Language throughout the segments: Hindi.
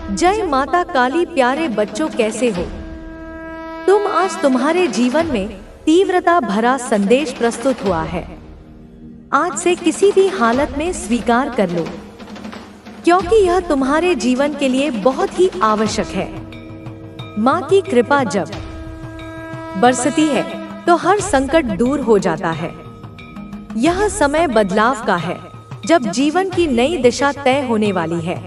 जय माता काली। प्यारे बच्चों, कैसे हो तुम? आज तुम्हारे जीवन में तीव्रता भरा संदेश प्रस्तुत हुआ है। आज से किसी भी हालत में स्वीकार कर लो, क्योंकि यह तुम्हारे जीवन के लिए बहुत ही आवश्यक है। माँ की कृपा जब बरसती है तो हर संकट दूर हो जाता है। यह समय बदलाव का है, जब जीवन की नई दिशा तय होने वाली है।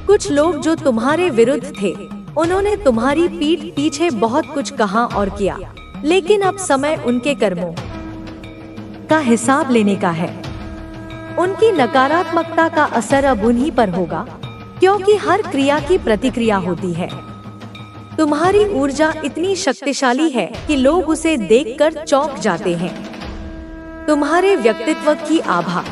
कुछ लोग जो तुम्हारे विरुद्ध थे, उन्होंने तुम्हारी पीठ पीछे बहुत कुछ कहा और किया, लेकिन अब समय उनके कर्मों का हिसाब लेने का है। उनकी नकारात्मकता का असर अब उन्हीं पर होगा, क्योंकि हर क्रिया की प्रतिक्रिया होती है। तुम्हारी ऊर्जा इतनी शक्तिशाली है कि लोग उसे देखकर चौंक जाते हैं। तुम्हारे व्यक्तित्व की आभा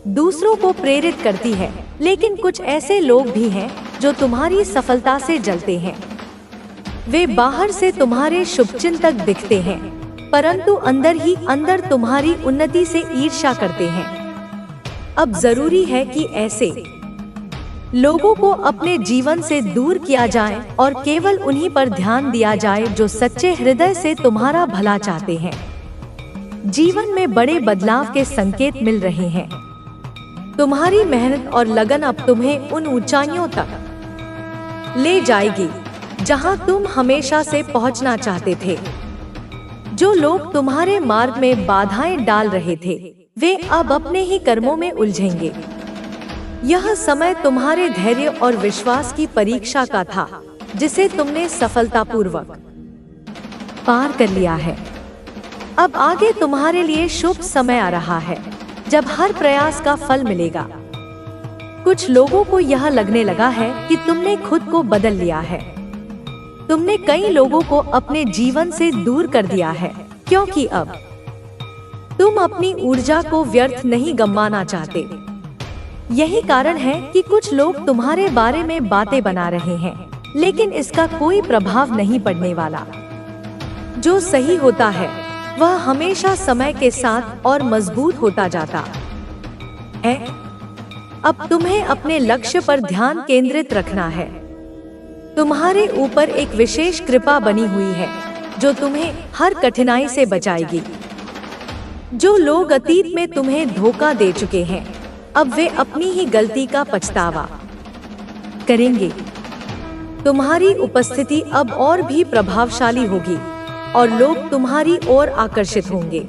दूसरों को प्रेरित करती है, लेकिन कुछ ऐसे लोग भी हैं जो तुम्हारी सफलता से जलते हैं। वे बाहर से तुम्हारे शुभचिंतक दिखते हैं, परंतु अंदर ही अंदर तुम्हारी उन्नति से ईर्ष्या करते हैं। अब जरूरी है कि ऐसे लोगों को अपने जीवन से दूर किया जाए और केवल उन्हीं पर ध्यान दिया जाए जो सच्चे हृदय से तुम्हारा भला चाहते हैं। जीवन में बड़े बदलाव के संकेत मिल रहे हैं। तुम्हारी मेहनत और लगन अब तुम्हें उन ऊंचाइयों तक ले जाएगी जहां तुम हमेशा से पहुंचना चाहते थे। जो लोग तुम्हारे मार्ग में बाधाएं डाल रहे थे, वे अब अपने ही कर्मों में उलझेंगे। यह समय तुम्हारे धैर्य और विश्वास की परीक्षा का था, जिसे तुमने सफलतापूर्वक पार कर लिया है। अब आगे तुम्हारे लिए शुभ समय आ रहा है, जब हर प्रयास का फल मिलेगा। कुछ लोगों को यह लगने लगा है कि तुमने खुद को बदल लिया है। तुमने कई लोगों को अपने जीवन से दूर कर दिया है, क्योंकि अब तुम अपनी ऊर्जा को व्यर्थ नहीं गंवाना चाहते। यही कारण है कि कुछ लोग तुम्हारे बारे में बातें बना रहे हैं, लेकिन इसका कोई प्रभाव नहीं पड़ने वाला। जो सही होता है वह हमेशा समय के साथ और मजबूत होता जाता है। अब तुम्हें अपने लक्ष्य पर ध्यान केंद्रित रखना है। तुम्हारे ऊपर एक विशेष कृपा बनी हुई है, जो तुम्हें हर कठिनाई से बचाएगी। जो लोग अतीत में तुम्हें धोखा दे चुके हैं, अब वे अपनी ही गलती का पछतावा करेंगे। तुम्हारी उपस्थिति अब और भी प्रभावशाली होगी और लोग तुम्हारी ओर आकर्षित होंगे।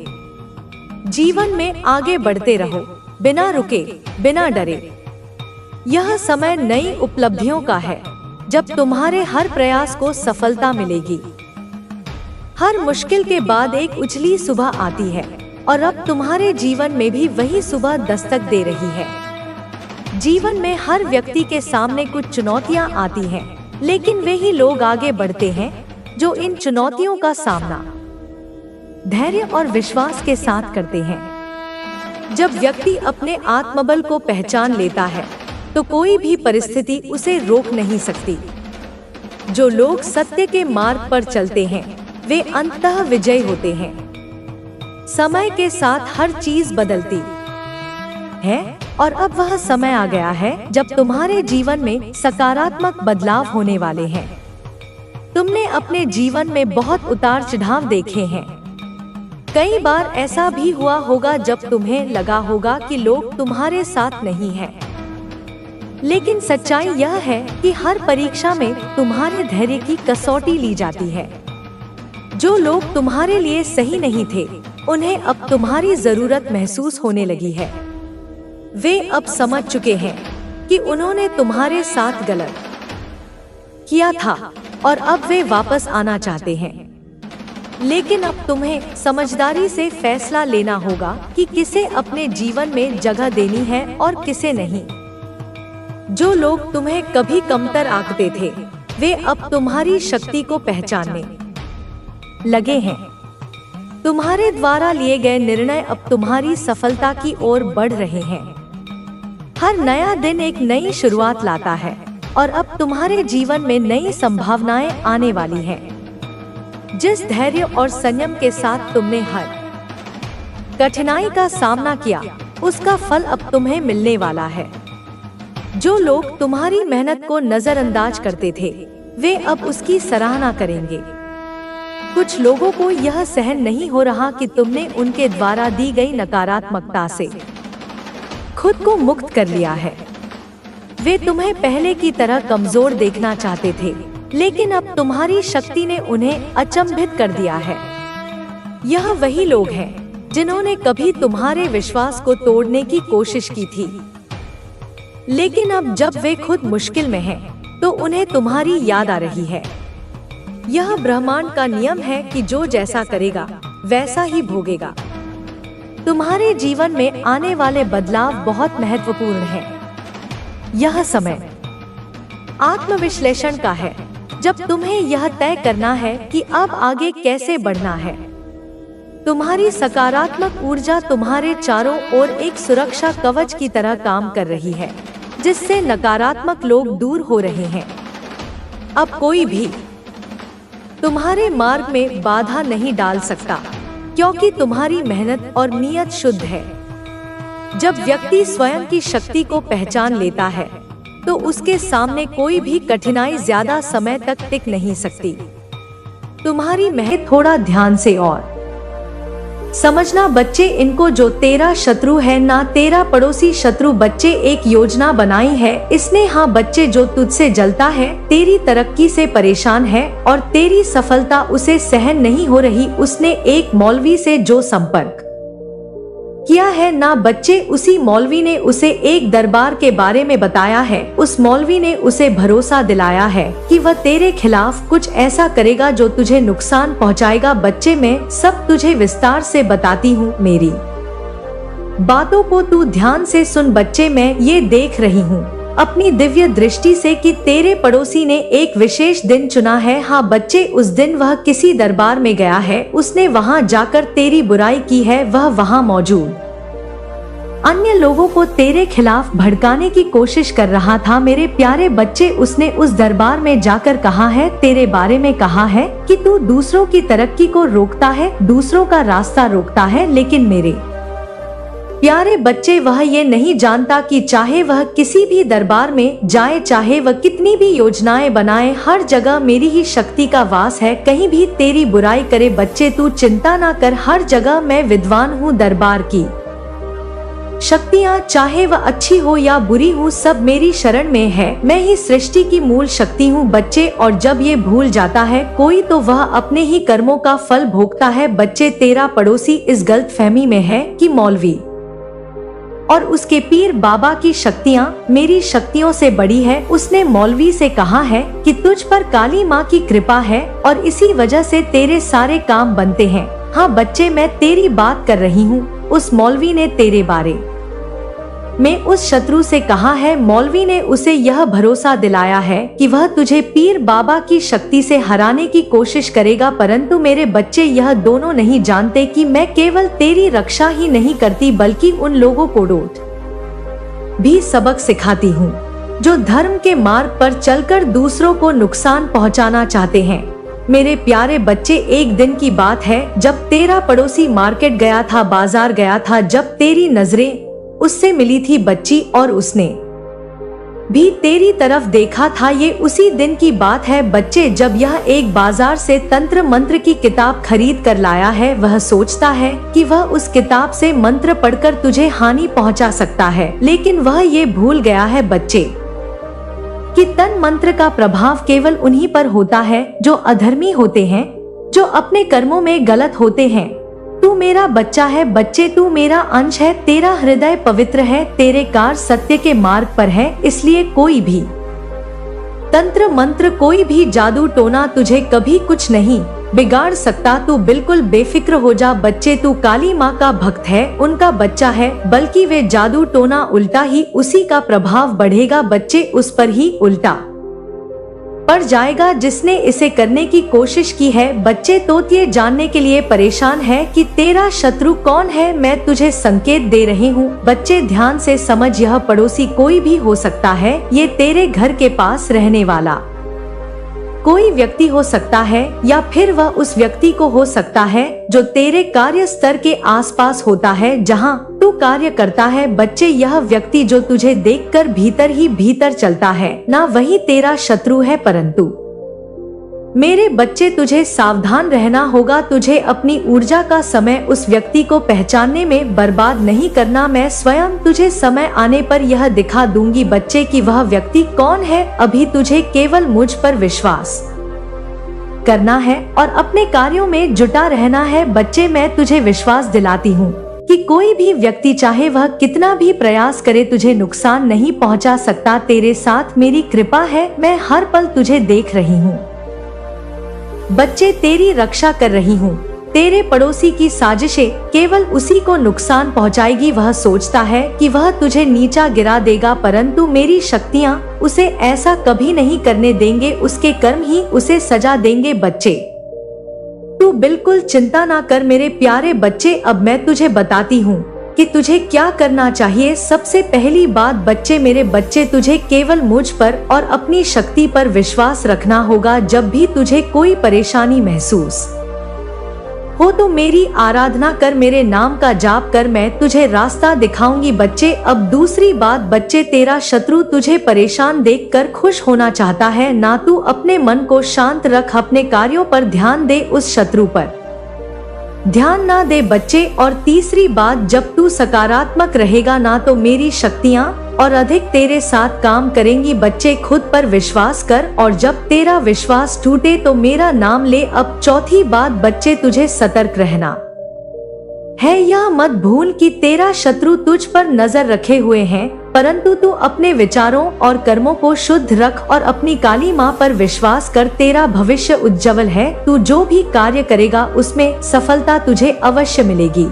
जीवन में आगे बढ़ते रहो, बिना रुके, बिना डरे। यह समय नई उपलब्धियों का है, जब तुम्हारे हर प्रयास को सफलता मिलेगी। हर मुश्किल के बाद एक उजली सुबह आती है, और अब तुम्हारे जीवन में भी वही सुबह दस्तक दे रही है। जीवन में हर व्यक्ति के सामने कुछ चुनौतियां आती हैं, लेकिन वे ही लोग आगे बढ़ते हैं जो इन चुनौतियों का सामना धैर्य और विश्वास के साथ करते हैं। जब व्यक्ति अपने आत्मबल को पहचान लेता है, तो कोई भी परिस्थिति उसे रोक नहीं सकती। जो लोग सत्य के मार्ग पर चलते हैं, वे अंततः विजयी होते हैं। समय के साथ हर चीज बदलती है, और अब वह समय आ गया है जब तुम्हारे जीवन में सकारात्मक बदलाव होने वाले हैं। तुमने अपने जीवन में बहुत उतार चढ़ाव देखे हैं। कई बार ऐसा भी हुआ होगा जब तुम्हें लगा होगा कि लोग तुम्हारे साथ नहीं हैं। लेकिन सच्चाई यह है कि हर परीक्षा में तुम्हारे धैर्य की कसौटी ली जाती है। जो लोग तुम्हारे लिए सही नहीं थे, उन्हें अब तुम्हारी जरूरत महसूस होने लगी है। वे अब समझ चुके हैं कि उन्होंने तुम्हारे साथ गलत किया था, और अब वे वापस आना चाहते हैं। लेकिन अब तुम्हें समझदारी से फैसला लेना होगा कि किसे अपने जीवन में जगह देनी है और किसे नहीं। जो लोग तुम्हें कभी कमतर आंकते थे, वे अब तुम्हारी शक्ति को पहचानने लगे हैं। तुम्हारे द्वारा लिए गए निर्णय अब तुम्हारी सफलता की ओर बढ़ रहे हैं। हर नया दिन एक नई शुरुआत लाता है, और अब तुम्हारे जीवन में नई संभावनाएं आने वाली हैं। जिस धैर्य और संयम के साथ तुमने हर कठिनाई का सामना किया, उसका फल अब तुम्हें मिलने वाला है। जो लोग तुम्हारी मेहनत को नजरअंदाज करते थे, वे अब उसकी सराहना करेंगे। कुछ लोगों को यह सहन नहीं हो रहा कि तुमने उनके द्वारा दी गई नकारात्मकता से खुद को मुक्त कर लिया है। वे तुम्हें पहले की तरह कमजोर देखना चाहते थे, लेकिन अब तुम्हारी शक्ति ने उन्हें अचंभित कर दिया है। यह वही लोग हैं जिन्होंने कभी तुम्हारे विश्वास को तोड़ने की कोशिश की थी, लेकिन अब जब वे खुद मुश्किल में हैं, तो उन्हें तुम्हारी याद आ रही है। यह ब्रह्मांड का नियम है कि जो जैसा करेगा वैसा ही भोगेगा। तुम्हारे जीवन में आने वाले बदलाव बहुत महत्वपूर्ण है। यह समय आत्मविश्लेषण का है, जब तुम्हें यह तय करना है कि अब आगे कैसे बढ़ना है। तुम्हारी सकारात्मक ऊर्जा तुम्हारे चारों ओर एक सुरक्षा कवच की तरह काम कर रही है, जिससे नकारात्मक लोग दूर हो रहे हैं। अब कोई भी तुम्हारे मार्ग में बाधा नहीं डाल सकता, क्योंकि तुम्हारी मेहनत और नियत शुद्ध है। जब व्यक्ति स्वयं की शक्ति को पहचान लेता है, तो उसके सामने कोई भी कठिनाई ज्यादा समय तक टिक नहीं सकती। तुम्हारी मेहनत थोड़ा ध्यान से और समझना बच्चे, इनको जो तेरा शत्रु है ना तेरा पड़ोसी शत्रु। बच्चे एक योजना बनाई है इसने। हाँ बच्चे, जो तुझसे जलता है, तेरी तरक्की से परेशान है और तेरी सफलता उसे सहन नहीं हो रही, उसने एक मौलवी से जो संपर्क किया है ना बच्चे, उसी मौलवी ने उसे एक दरबार के बारे में बताया है। उस मौलवी ने उसे भरोसा दिलाया है कि वह तेरे खिलाफ कुछ ऐसा करेगा जो तुझे नुकसान पहुंचाएगा। बच्चे, मैं सब तुझे विस्तार से बताती हूँ, मेरी बातों को तू ध्यान से सुन। बच्चे, मैं ये देख रही हूँ अपनी दिव्य दृष्टि से कि तेरे पड़ोसी ने एक विशेष दिन चुना है। हाँ बच्चे, उस दिन वह किसी दरबार में गया है, उसने वहाँ जाकर तेरी बुराई की है। वह वहाँ मौजूद अन्य लोगों को तेरे खिलाफ भड़काने की कोशिश कर रहा था। मेरे प्यारे बच्चे, उसने उस दरबार में जाकर कहा है, तेरे बारे में कहा है कि तू दूसरों की तरक्की को रोकता है, दूसरों का रास्ता रोकता है। लेकिन मेरे प्यारे बच्चे, वह ये नहीं जानता कि चाहे वह किसी भी दरबार में जाए, चाहे वह कितनी भी योजनाएं बनाए, हर जगह मेरी ही शक्ति का वास है, कहीं भी तेरी बुराई करे। बच्चे, तू चिंता ना कर, हर जगह मैं विद्वान हूँ। दरबार की शक्तियाँ, चाहे वह अच्छी हो या बुरी हो, सब मेरी शरण में है। मैं ही सृष्टि की मूल शक्ति हूँ बच्चे। और जब ये भूल जाता है कोई, तो वह अपने ही कर्मों का फल भोगता है। बच्चे, तेरा पड़ोसी इस गलतफहमी में है कि मौलवी और उसके पीर बाबा की शक्तियाँ मेरी शक्तियों से बड़ी है। उसने मौलवी से कहा है कि तुझ पर काली माँ की कृपा है और इसी वजह से तेरे सारे काम बनते हैं। हाँ बच्चे, मैं तेरी बात कर रही हूँ। उस मौलवी ने तेरे बारे में उस शत्रु से कहा है। मौलवी ने उसे यह भरोसा दिलाया है कि वह तुझे पीर बाबा की शक्ति से हराने की कोशिश करेगा, परंतु मेरे बच्चे, यह दोनों नहीं जानते कि मैं केवल तेरी रक्षा ही नहीं करती, बल्कि उन लोगों को डोट भी सबक सिखाती हूँ जो धर्म के मार्ग पर चलकर दूसरों को नुकसान पहुँचाना चाहते हैं। मेरे प्यारे बच्चे, एक दिन की बात है जब तेरा पड़ोसी मार्केट गया था, बाजार गया था, जब तेरी नजरें उससे मिली थी बच्ची, और उसने भी तेरी तरफ देखा था। ये उसी दिन की बात है बच्चे जब यह एक बाजार से तंत्र मंत्र की किताब खरीद कर लाया है। वह सोचता है कि वह उस किताब से मंत्र पढ़कर तुझे हानि पहुंचा सकता है, लेकिन वह ये भूल गया है बच्चे कि तन मंत्र का प्रभाव केवल उन्हीं पर होता है जो अधर्मी होते हैं, जो अपने कर्मों में गलत होते हैं। तू मेरा बच्चा है बच्चे, तू मेरा अंश है, तेरा हृदय पवित्र है, तेरे कार्य सत्य के मार्ग पर है, इसलिए कोई भी तंत्र मंत्र, कोई भी जादू टोना तुझे कभी कुछ नहीं बिगाड़ सकता। तू बिल्कुल बेफिक्र हो जा बच्चे, तू काली माँ का भक्त है, उनका बच्चा है, बल्कि वे जादू टोना उल्टा ही उसी का प्रभाव बढ़ेगा बच्चे, उस पर ही उल्टा पड़ जाएगा जिसने इसे करने की कोशिश की है। बच्चे, तो ये जानने के लिए परेशान है कि तेरा शत्रु कौन है। मैं तुझे संकेत दे रही हूँ बच्चे, ध्यान से समझ। यह पड़ोसी कोई भी हो सकता है, ये तेरे घर के पास रहने वाला कोई व्यक्ति हो सकता है, या फिर वह उस व्यक्ति को हो सकता है जो तेरे कार्य स्तर के आसपास होता है, जहाँ तू कार्य करता है बच्चे, यह व्यक्ति जो तुझे देखकर भीतर ही भीतर चलता है ना वही तेरा शत्रु है, परंतु मेरे बच्चे तुझे सावधान रहना होगा। तुझे अपनी ऊर्जा का समय उस व्यक्ति को पहचानने में बर्बाद नहीं करना। मैं स्वयं तुझे समय आने पर यह दिखा दूंगी बच्चे कि वह व्यक्ति कौन है। अभी तुझे केवल मुझ पर विश्वास करना है और अपने कार्यों में जुटा रहना है बच्चे। मैं तुझे विश्वास दिलाती हूँ कि कोई भी व्यक्ति चाहे वह कितना भी प्रयास करे तुझे नुकसान नहीं पहुँचा सकता। तेरे साथ मेरी कृपा है, मैं हर पल तुझे देख रही हूँ बच्चे, तेरी रक्षा कर रही हूँ। तेरे पड़ोसी की साजिशें केवल उसी को नुकसान पहुँचाएगी। वह सोचता है कि वह तुझे नीचा गिरा देगा, परंतु मेरी शक्तियाँ उसे ऐसा कभी नहीं करने देंगे। उसके कर्म ही उसे सजा देंगे। बच्चे, तू बिल्कुल चिंता ना कर मेरे प्यारे बच्चे। अब मैं तुझे बताती हूँ कि तुझे क्या करना चाहिए। सबसे पहली बात बच्चे, मेरे बच्चे, तुझे केवल मुझ पर और अपनी शक्ति पर विश्वास रखना होगा। जब भी तुझे कोई परेशानी महसूस हो तो मेरी आराधना कर, मेरे नाम का जाप कर, मैं तुझे रास्ता दिखाऊंगी बच्चे। अब दूसरी बात बच्चे, तेरा शत्रु तुझे परेशान देखकर खुश होना चाहता है ना। तू अपने मन को शांत रख, अपने कार्यों पर ध्यान दे, उस शत्रु पर ध्यान ना दे बच्चे। और तीसरी बात, जब तू सकारात्मक रहेगा ना तो मेरी शक्तियाँ और अधिक तेरे साथ काम करेंगी बच्चे। खुद पर विश्वास कर और जब तेरा विश्वास टूटे तो मेरा नाम ले। अब चौथी बात बच्चे, तुझे सतर्क रहना है। यह मत भूल कि तेरा शत्रु तुझ पर नजर रखे हुए हैं, परंतु तू अपने विचारों और कर्मों को शुद्ध रख और अपनी काली माँ पर विश्वास कर। तेरा भविष्य उज्जवल है। तू जो भी कार्य करेगा उसमें सफलता तुझे अवश्य मिलेगी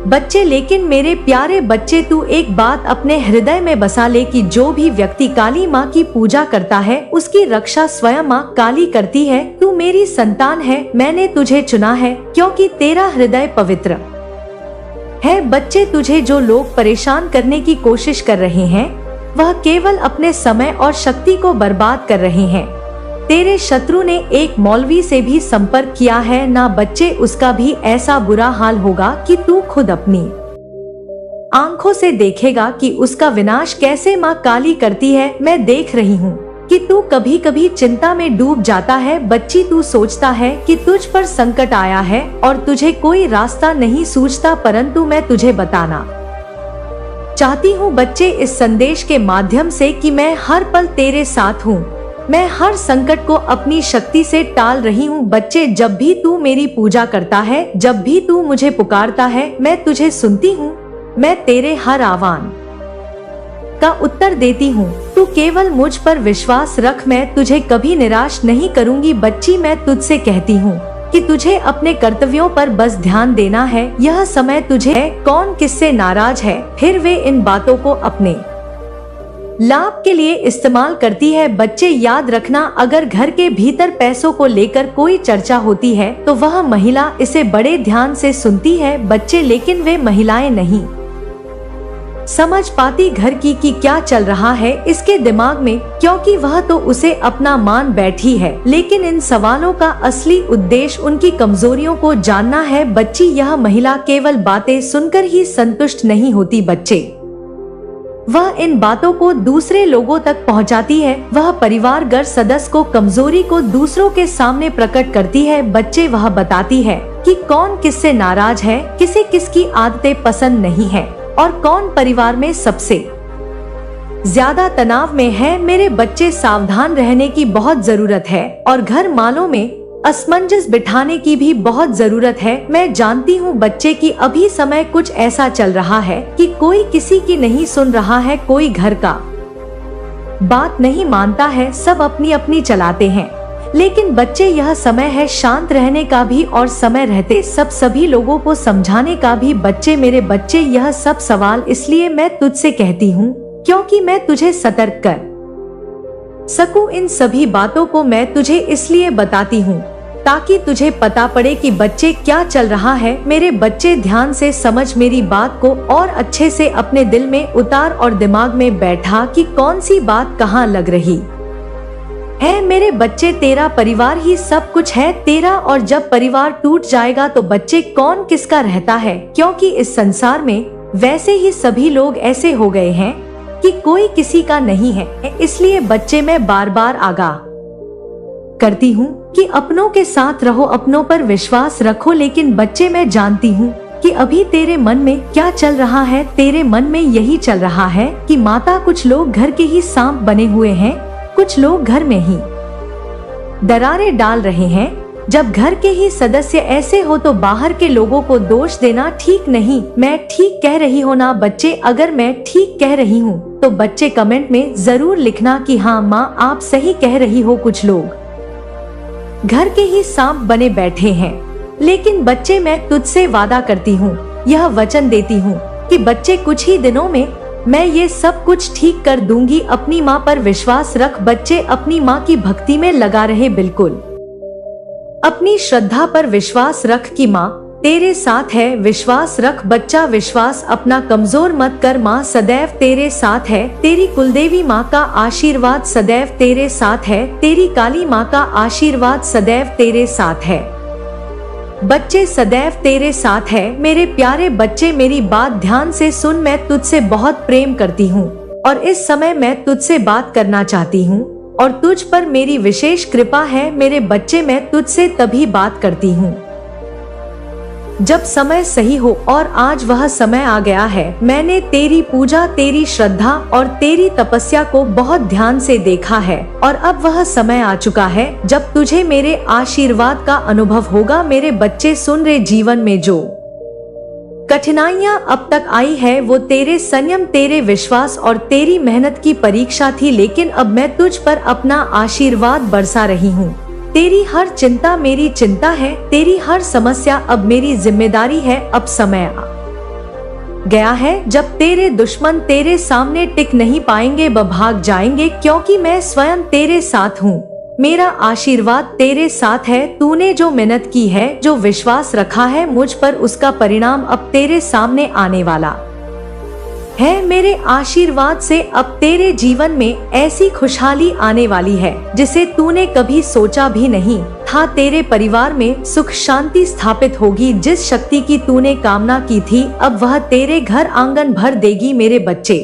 बच्चे। लेकिन मेरे प्यारे बच्चे, तू एक बात अपने हृदय में बसा ले कि जो भी व्यक्ति काली माँ की पूजा करता है उसकी रक्षा स्वयं माँ काली करती है। तू मेरी संतान है, मैंने तुझे चुना है क्योंकि तेरा हृदय पवित्र है बच्चे। तुझे जो लोग परेशान करने की कोशिश कर रहे हैं वह केवल अपने समय और शक्ति को बर्बाद कर रहे हैं। तेरे शत्रु ने एक मौलवी से भी संपर्क किया है ना बच्चे, उसका भी ऐसा बुरा हाल होगा कि तू खुद अपनी आंखों से देखेगा कि उसका विनाश कैसे माँ काली करती है। मैं देख रही हूँ कि तू कभी कभी चिंता में डूब जाता है बच्ची। तू सोचता है कि तुझ पर संकट आया है और तुझे कोई रास्ता नहीं सूझता, परंतु मैं तुझे बताना चाहती हूँ बच्चे इस संदेश के माध्यम से कि मैं हर पल तेरे साथ हूँ। मैं हर संकट को अपनी शक्ति से टाल रही हूँ बच्चे। जब भी तू मेरी पूजा करता है, जब भी तू मुझे पुकारता है, मैं तुझे सुनती हूँ। मैं तेरे हर आह्वान का उत्तर देती हूँ। तू केवल मुझ पर विश्वास रख, मैं तुझे कभी निराश नहीं करूँगी बच्ची। मैं तुझसे कहती हूँ कि तुझे अपने कर्तव्यों पर बस ध्यान देना है। यह समय तुझे है, कौन किससे नाराज है, फिर वे इन बातों को अपने लाभ के लिए इस्तेमाल करती है बच्चे। याद रखना, अगर घर के भीतर पैसों को लेकर कोई चर्चा होती है तो वह महिला इसे बड़े ध्यान से सुनती है बच्चे, लेकिन वे महिलाएं नहीं समझ पाती घर की कि क्या चल रहा है इसके दिमाग में, क्योंकि वह तो उसे अपना मान बैठी है। लेकिन इन सवालों का असली उद्देश्य उनकी कमजोरियों को जानना है बच्ची। यह महिला केवल बातें सुनकर ही संतुष्ट नहीं होती बच्चे, वह इन बातों को दूसरे लोगों तक पहुंचाती है। वह परिवारगत सदस्य को कमजोरी को दूसरों के सामने प्रकट करती है बच्चे। वह बताती है कि कौन किससे नाराज है, किसे किसकी आदतें पसंद नहीं है और कौन परिवार में सबसे ज्यादा तनाव में है। मेरे बच्चे, सावधान रहने की बहुत जरूरत है और घर मालों में असमंजस बिठाने की भी बहुत जरूरत है। मैं जानती हूँ बच्चे कि अभी समय कुछ ऐसा चल रहा है कि कोई किसी की नहीं सुन रहा है, कोई घर का बात नहीं मानता है, सब अपनी अपनी चलाते हैं। लेकिन बच्चे, यह समय है शांत रहने का भी और समय रहते सभी लोगों को समझाने का भी बच्चे। मेरे बच्चे, यह सब सवाल इसलिए मैं तुझसे कहती हूँ क्योंकि मैं तुझे सतर्क कर सकूं। इन सभी बातों को मैं तुझे इसलिए बताती हूँ ताकि तुझे पता पड़े कि बच्चे क्या चल रहा है। मेरे बच्चे, ध्यान से समझ मेरी बात को और अच्छे से अपने दिल में उतार और दिमाग में बैठा कि कौन सी बात कहाँ लग रही है मेरे बच्चे, तेरा परिवार ही सब कुछ है तेरा, और जब परिवार टूट जाएगा तो बच्चे कौन किसका रहता है, क्योंकि इस संसार में वैसे ही सभी लोग ऐसे हो गए हैं कि कोई किसी का नहीं है। इसलिए बच्चे मैं बार बार आगाह करती हूँ कि अपनों के साथ रहो, अपनों पर विश्वास रखो। लेकिन बच्चे मैं जानती हूँ कि अभी तेरे मन में क्या चल रहा है। तेरे मन में यही चल रहा है कि माता, कुछ लोग घर के ही सांप बने हुए हैं, कुछ लोग घर में ही दरारें डाल रहे हैं। जब घर के ही सदस्य ऐसे हो तो बाहर के लोगों को दोष देना ठीक नहीं। मैं ठीक कह रही हूँ ना बच्चे? अगर मैं ठीक कह रही हूँ तो बच्चे कमेंट में जरूर लिखना कि हाँ माँ, आप सही कह रही हो। कुछ लोग घर के ही सांप बने बैठे हैं। लेकिन बच्चे मैं तुझसे वादा करती हूँ, यह वचन देती हूँ कि बच्चे कुछ ही दिनों में मैं ये सब कुछ ठीक कर दूंगी। अपनी माँ पर विश्वास रख बच्चे, अपनी माँ की भक्ति में लगा रहे। बिल्कुल अपनी श्रद्धा पर विश्वास रख कि माँ तेरे साथ है। विश्वास रख बच्चा, विश्वास अपना कमजोर मत कर। माँ सदैव तेरे साथ है। तेरी कुलदेवी माँ का आशीर्वाद सदैव तेरे साथ है। तेरी काली माँ का आशीर्वाद सदैव तेरे साथ है। बच्चे सदैव तेरे साथ है। मेरे प्यारे बच्चे, मेरी बात ध्यान से सुन। मैं तुझसे बहुत प्रेम करती हूँ और इस समय मैं तुझसे बात करना चाहती हूँ और तुझ पर मेरी विशेष कृपा है। मेरे बच्चे मैं तुझसे तभी बात करती हूँ जब समय सही हो, और आज वह समय आ गया है। मैंने तेरी पूजा, तेरी श्रद्धा और तेरी तपस्या को बहुत ध्यान से देखा है और अब वह समय आ चुका है जब तुझे मेरे आशीर्वाद का अनुभव होगा। मेरे बच्चे सुन रहे, जीवन में जो कठिनाइयां अब तक आई है वो तेरे संयम, तेरे विश्वास और तेरी मेहनत की परीक्षा थी। लेकिन अब मैं तुझ पर अपना आशीर्वाद बरसा रही हूँ। तेरी हर चिंता मेरी चिंता है, तेरी हर समस्या अब मेरी जिम्मेदारी है। अब समय आ गया है जब तेरे दुश्मन तेरे सामने टिक नहीं पाएंगे, व भाग जाएंगे, क्योंकि मैं स्वयं तेरे साथ हूँ। मेरा आशीर्वाद तेरे साथ है। तूने जो मेहनत की है, जो विश्वास रखा है मुझ पर, उसका परिणाम अब तेरे सामने आने वाला है। मेरे आशीर्वाद से अब तेरे जीवन में ऐसी खुशहाली आने वाली है जिसे तूने कभी सोचा भी नहीं था। तेरे परिवार में सुख शांति स्थापित होगी। जिस शक्ति की तूने कामना की थी अब वह तेरे घर आंगन भर देगी। मेरे बच्चे,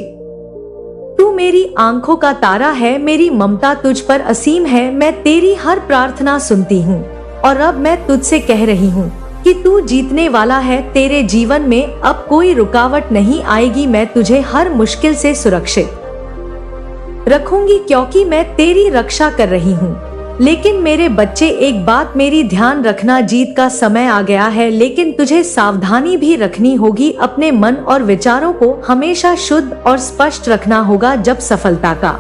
तू मेरी आंखों का तारा है। मेरी ममता तुझ पर असीम है। मैं तेरी हर प्रार्थना सुनती हूँ और अब मैं तुझसे कह रही हूँ कि तू जीतने वाला है। तेरे जीवन में अब कोई रुकावट नहीं आएगी। मैं तुझे हर मुश्किल से सुरक्षित रखूंगी क्योंकि मैं तेरी रक्षा कर रही हूँ। लेकिन मेरे बच्चे, एक बात मेरी ध्यान रखना, जीत का समय आ गया है, लेकिन तुझे सावधानी भी रखनी होगी। अपने मन और विचारों को हमेशा शुद्ध और स्पष्ट रखना होगा। जब सफलता का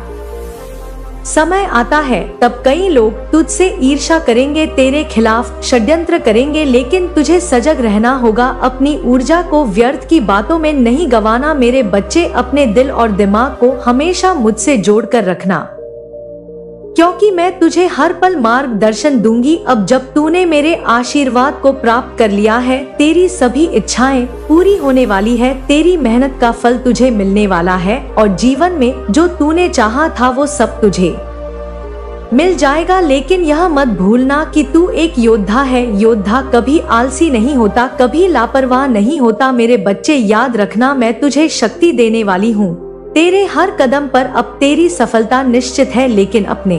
समय आता है तब कई लोग तुझसे ईर्ष्या करेंगे, तेरे खिलाफ षड्यंत्र करेंगे, लेकिन तुझे सजग रहना होगा। अपनी ऊर्जा को व्यर्थ की बातों में नहीं गंवाना। मेरे बच्चे, अपने दिल और दिमाग को हमेशा मुझसे जोड़कर रखना, क्योंकि मैं तुझे हर पल मार्गदर्शन दूंगी। अब जब तूने मेरे आशीर्वाद को प्राप्त कर लिया है, तेरी सभी इच्छाएं पूरी होने वाली है। तेरी मेहनत का फल तुझे मिलने वाला है और जीवन में जो तूने चाहा था वो सब तुझे मिल जाएगा। लेकिन यह मत भूलना कि तू एक योद्धा है। योद्धा कभी आलसी नहीं होता, कभी लापरवाह नहीं होता। मेरे बच्चे, याद रखना, मैं तुझे शक्ति देने वाली हूँ। तेरे हर कदम पर अब तेरी सफलता निश्चित है। लेकिन अपने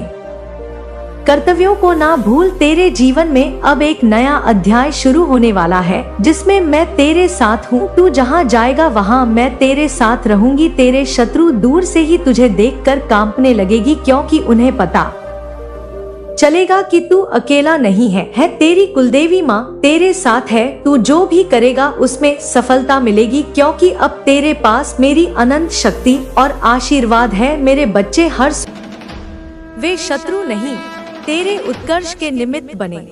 कर्तव्यों को ना भूल। तेरे जीवन में अब एक नया अध्याय शुरू होने वाला है जिसमें मैं तेरे साथ हूँ। तू जहाँ जाएगा वहाँ मैं तेरे साथ रहूंगी। तेरे शत्रु दूर से ही तुझे देखकर कांपने लगेगी, क्योंकि उन्हें पता चलेगा कि तू अकेला नहीं है। तेरी कुलदेवी माँ तेरे साथ है। तू जो भी करेगा उसमें सफलता मिलेगी, क्योंकि अब तेरे पास मेरी अनंत शक्ति और आशीर्वाद है। मेरे बच्चे, हर वे शत्रु नहीं तेरे उत्कर्ष के निमित्त बने।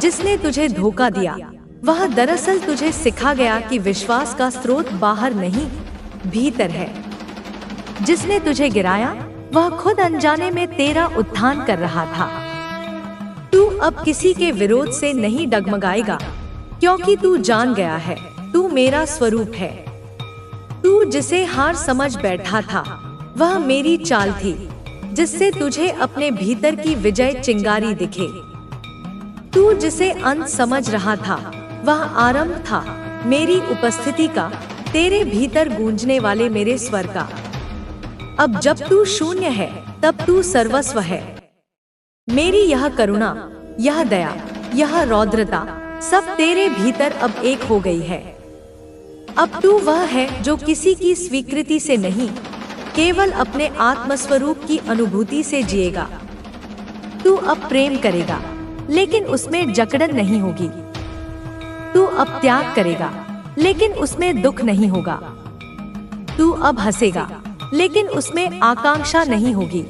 जिसने तुझे धोखा दिया वह दरअसल तुझे सिखा गया कि विश्वास का स्रोत बाहर नहीं भीतर है। जिसने तुझे गिराया वह खुद अनजाने में तेरा उत्थान कर रहा था। तू अब किसी के विरोध से नहीं डगमगाएगा, क्योंकि तू जान गया है तू मेरा स्वरूप है। तू जिसे हार समझ बैठा था वह मेरी चाल थी। जिससे तुझे अपने भीतर की विजय चिंगारी दिखे। तू जिसे अंत समझ रहा था वह आरंभ था मेरी उपस्थिति का, तेरे भीतर गूंजने वाले मेरे स्वर का। अब जब तू शून्य है तब तू सर्वस्व है। मेरी यह करुणा, यह दया, यह रौद्रता सब तेरे भीतर अब एक हो गई है। अब तू वह है जो किसी की स्वीकृति से नहीं, केवल अपने आत्मस्वरूप की अनुभूति से जिएगा। तू अब प्रेम करेगा, लेकिन उसमें जकड़न नहीं होगी। तू अब त्याग करेगा, लेकिन उसमें दुख नहीं होगा। तू अब हंसेगा, लेकिन उसमें आकांक्षा नहीं होगी।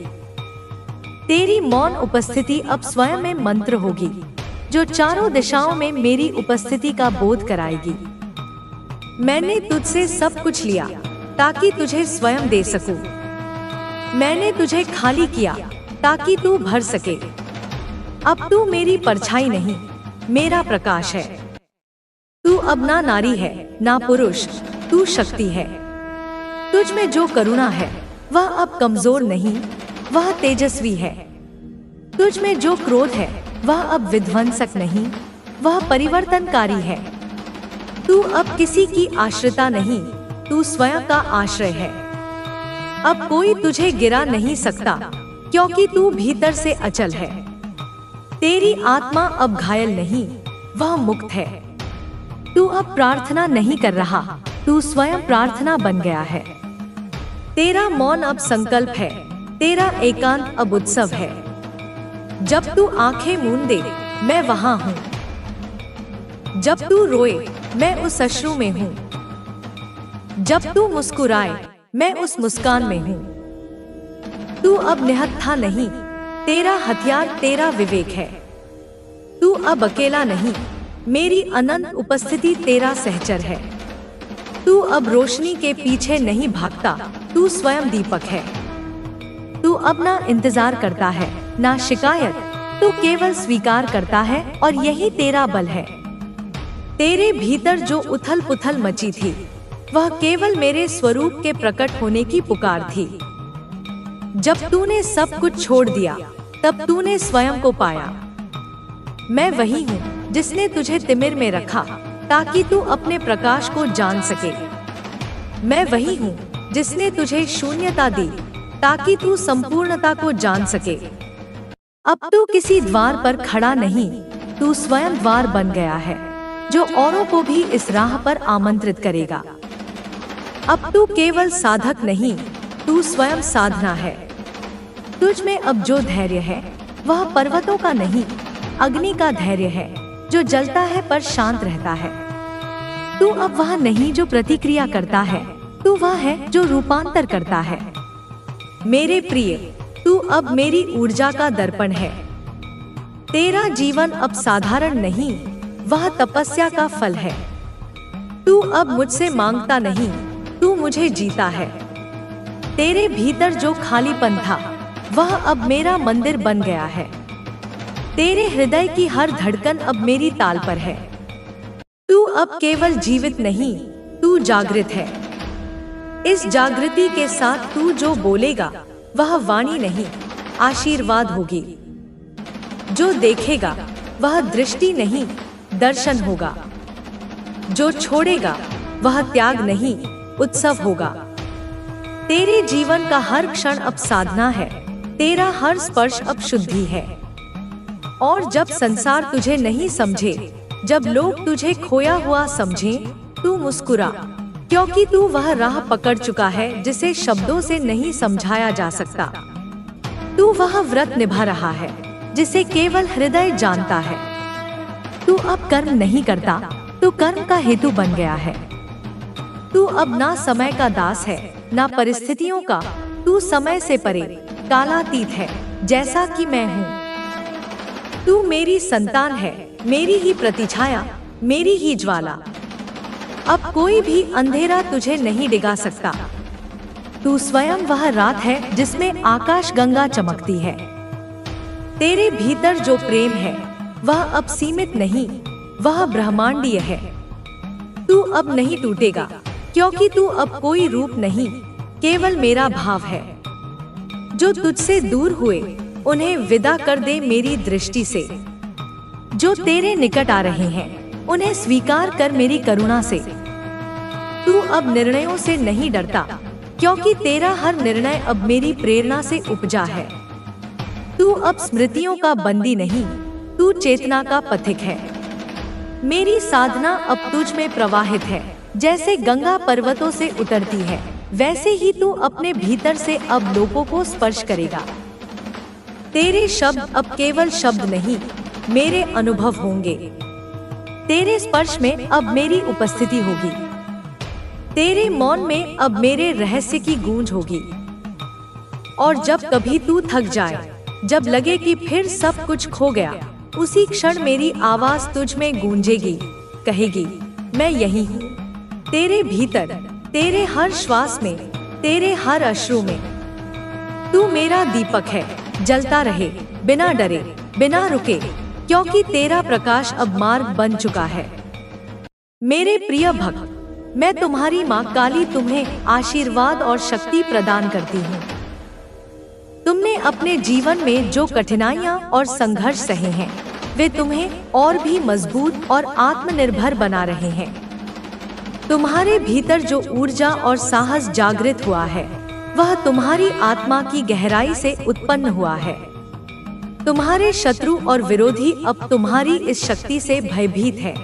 तेरी मौन उपस्थिति अब स्वयं में मंत्र होगी, जो चारों दिशाओं में मेरी उपस्थिति का बोध कराएगी। मैंने तुझसे सब कुछ लिया ताकि तुझे स्वयं दे सकूं। मैंने तुझे खाली किया ताकि तू भर सके। अब तू मेरी परछाई नहीं, मेरा प्रकाश है। तू अब ना नारी है ना पुरुष, तू शक्ति है। तुझ में जो करुणा है वह अब कमजोर नहीं, वह तेजस्वी है। तुझ में जो क्रोध है वह अब विध्वंसक नहीं, वह परिवर्तनकारी है। तू अब किसी की आश्रिता नहीं, तू स्वयं का आश्रय है। अब कोई तुझे गिरा नहीं सकता, क्योंकि तू भीतर से अचल है। तेरी आत्मा अब घायल नहीं, वह मुक्त है। तू अब प्रार्थना नहीं कर रहा, तू स्वयं प्रार्थना बन गया है। तेरा मौन अब संकल्प है, तेरा एकांत अब उत्सव है। जब तू आंखें मूंदे मैं वहां हूँ, जब तू रोए मैं उस अश्रु में हूँ, जब तू मुस्कुराए मैं उस मुस्कान में हूँ। तू अब निहत्था नहीं, तेरा हथियार तेरा विवेक है। तू अब अकेला नहीं, मेरी अनंत उपस्थिति तेरा सहचर है। तू अब रोशनी के पीछे नहीं भागता, तू स्वयं दीपक है। तू अब ना इंतजार करता है ना शिकायत, तू केवल स्वीकार करता है और यही तेरा बल है। तेरे भीतर जो उथल पुथल मची थी वह केवल मेरे स्वरूप के प्रकट होने की पुकार थी। जब तूने सब कुछ छोड़ दिया तब तूने स्वयं को पाया। मैं वही हूँ जिसने तुझे तिमिर में रखा ताकि तू अपने प्रकाश को जान सके। मैं वही हूँ जिसने तुझे शून्यता दी ताकि तू संपूर्णता को जान सके। अब तू किसी द्वार पर खड़ा नहीं, तू स्वयं द्वार बन गया है, जो औरों को भी इस राह पर आमंत्रित करेगा। अब तू केवल साधक नहीं, तू स्वयं साधना है। तुझ में अब जो धैर्य है वह पर्वतों का नहीं, अग्नि का धैर्य है, जो जलता है पर शांत रहता है। तू अब वह नहीं जो प्रतिक्रिया करता है, तू वह है जो रूपांतर करता है। मेरे प्रिय, तू अब मेरी ऊर्जा का दर्पण है। तेरा जीवन अब साधारण नहीं, वह तपस्या का फल है। तू अब मुझसे मांगता नहीं, तू मुझे जीता है। तेरे भीतर जो खालीपन था वह अब मेरा मंदिर बन गया है। तेरे हृदय की हर धड़कन अब मेरी ताल पर है। तू अब केवल जीवित नहीं, तू जागृत है। इस जागृति के साथ तू जो बोलेगा वह वाणी नहीं, आशीर्वाद होगी। जो देखेगा वह दृष्टि नहीं, दर्शन होगा। जो छोड़ेगा वह त्याग नहीं, उत्सव होगा। तेरे जीवन का हर क्षण अब साधना है, तेरा हर स्पर्श अब शुद्धि है। और जब संसार तुझे नहीं समझे, जब लोग तुझे खोया हुआ समझे, तू मुस्कुरा, क्योंकि तू वह राह पकड़ चुका है जिसे शब्दों से नहीं समझाया जा सकता। तू वह व्रत निभा रहा है जिसे केवल हृदय जानता है। तू अब कर्म नहीं करता, तू कर्म का हेतु बन गया है। तू अब ना समय का दास है ना परिस्थितियों का, तू समय से परे कालातीत है, जैसा कि मैं हूँ। तू मेरी संतान है, मेरी ही प्रतिछाया, मेरी ही ज्वाला। अब कोई भी अंधेरा तुझे नहीं डिगा सकता। तू स्वयं वह रात है जिसमें आकाश गंगा चमकती है। तेरे भीतर जो प्रेम है वह अब सीमित नहीं, वह ब्रह्मांडीय है। तू अब नहीं टूटेगा, क्योंकि तू अब कोई रूप नहीं, केवल मेरा भाव है। जो तुझसे दूर हुए उन्हें विदा कर दे मेरी दृष्टि से। जो तेरे निकट आ रहे हैं उन्हें स्वीकार कर मेरी करुणा से। तू अब निर्णयों से नहीं डरता, क्योंकि तेरा हर निर्णय अब मेरी प्रेरणा से उपजा है। तू अब स्मृतियों का बंदी नहीं, तू चेतना का पथिक है। मेरी साधना अब तुझ में प्रवाहित है। जैसे गंगा पर्वतों से उतरती है, वैसे ही तू अपने भीतर से अब लोगों को स्पर्श करेगा। तेरे शब्द अब केवल शब्द नहीं, मेरे अनुभव होंगे। तेरे स्पर्श में अब मेरी उपस्थिति होगी। तेरे मौन में अब मेरे रहस्य की गूंज होगी। और जब कभी तू थक जाए, जब लगे कि फिर सब कुछ खो गया, उसी क्षण मेरी आवाज तुझ में गूंजेगी, कहेगी, मैं यही हूँ, तेरे भीतर, तेरे हर श्वास में, तेरे हर अश्रु में। तू मेरा दीपक है, जलता रहे, बिना डरे, बिना रुके, क्योंकि तेरा प्रकाश अब मार्ग बन चुका है। मेरे प्रिय भक्त, मैं तुम्हारी माँ काली तुम्हें आशीर्वाद और शक्ति प्रदान करती हूँ। तुमने अपने जीवन में जो कठिनाइयाँ और संघर्ष सहे हैं, वे तुम्हें और भी मजबूत और आत्मनिर्भर बना रहे हैं। तुम्हारे भीतर जो ऊर्जा और साहस जागृत हुआ है, वह तुम्हारी आत्मा की गहराई से उत्पन्न हुआ है। तुम्हारे शत्रु और विरोधी अब तुम्हारी इस शक्ति से भयभीत है।